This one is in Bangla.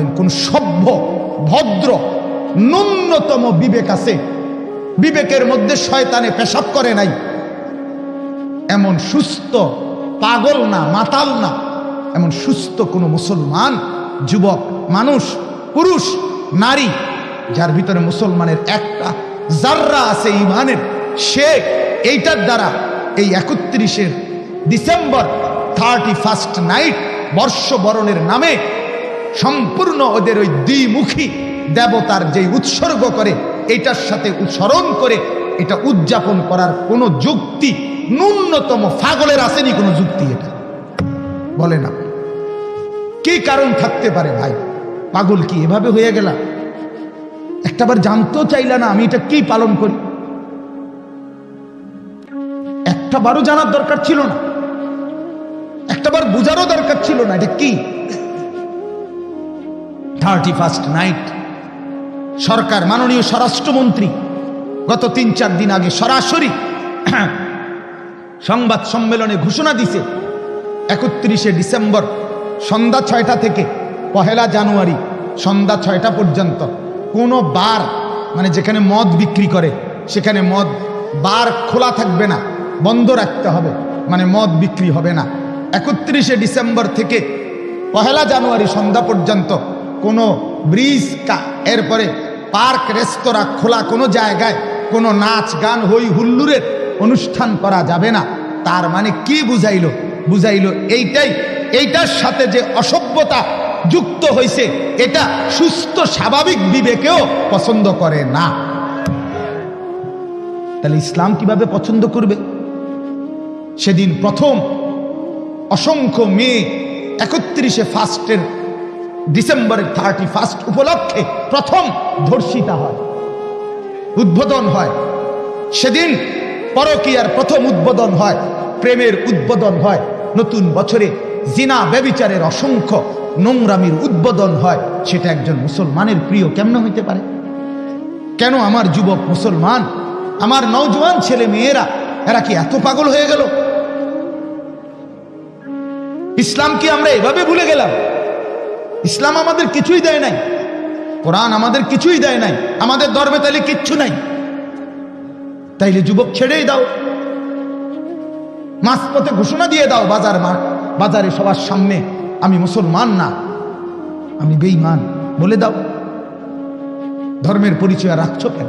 বলেন কোন সভ্য ভদ্র ন্যূনতম বিবেক আছে? বিবেকের মধ্যে শয়তানে পেশাব করে নাই এমন সুস্থ, পাগল না, মাতাল না, এমন সুস্থ কোন মুসলমান যুবক মানুষ, পুরুষ, নারী যার ভিতরে মুসলমানের একটা জাররা আছে ঈমানের, সে এইটার দ্বারা এই 31 ডিসেম্বর 31st নাইট বর্ষবরণের নামে সম্পূর্ণ ওদের ওই দ্বিমুখী দেবতার যে উৎসর্গ করে এটার সাথে স্মরণ করে এটা উদযাপন করার কোনো যুক্তি ন্যূনতম পাগলের আসেনি? কোনো যুক্তি এটা বলেন আপনি? কি কারণ থাকতে পারে ভাই? পাগল কি এভাবে হয়ে গেল? একটাবার জানতেও চাইলা না আমি এটা কি পালন করি? একটাবারও জানার দরকার ছিল না, একটাবার বুঝারও দরকার ছিল না এটা কি 31st নাইট। সরকার, মাননীয় স্বরাষ্ট্রমন্ত্রী গত 3-4 দিন আগে সরাসরি সংবাদ সম্মেলনে ঘোষণা দিছে 31 ডিসেম্বর সন্ধ্যা 6টা থেকে 1 জানুয়ারি সন্ধ্যা 6টা পর্যন্ত কোনো বার, মানে যেখানে মদ বিক্রি করে সেখানে মদ বার খোলা থাকবে না, বন্ধ রাখতে হবে, মানে মদ বিক্রি হবে না। 31 ডিসেম্বর থেকে 1 জানুয়ারি সন্ধ্যা পর্যন্ত কোনো ব্রিজ, এরপরে পার্ক, রেস্তোরাঁ খোলা কোনো জায়গায় কোনো নাচ গান হই হুল্লুরের অনুষ্ঠান করা যাবে না। তার মানে কি বুঝাইলো? বুঝাইলো এইটার সাথে যে অসভ্যতা যুক্ত হয়েছে এটা সুস্থ স্বাভাবিক বিবেকেও পছন্দ করে না। তাহলে ইসলাম কিভাবে পছন্দ করবে? সেদিন প্রথম অসংখ্য মেয়ে 31 ডিসেম্বরের 31 উপলক্ষে প্রথম ধর্ষিতা হয়, উদ্বোধন হয়। সেদিন পরকীয়ার প্রথম উদ্বোধন হয়, প্রেমের উদ্বোধন হয়, নতুন বছরে জিনা ব্যভিচারের অসংখ্য নোংরামির উদ্বোধন হয়। সেটা একজন মুসলমানের প্রিয় কেমন হইতে পারে? কেন আমার যুবক মুসলমান, আমার নওজোয়ান ছেলে মেয়েরা এরা কি এত পাগল হয়ে গেল? ইসলাম কি আমরা এভাবে ভুলে গেলাম? ইসলাম আমাদের কিছুই দেয় নাই, কোরআন আমাদের কিছুই দেয় নাই, আমাদের ধর্মে তাইলে কিচ্ছু নাই। তাইলে যুবক ছেড়েই দাও, মাঝপথে ঘোষণা দিয়ে দাও বাজারে সবার সামনে আমি মুসলমান না, আমি বেঈমান বলে দাও। ধর্মের পরিচয় রাখছো কেন?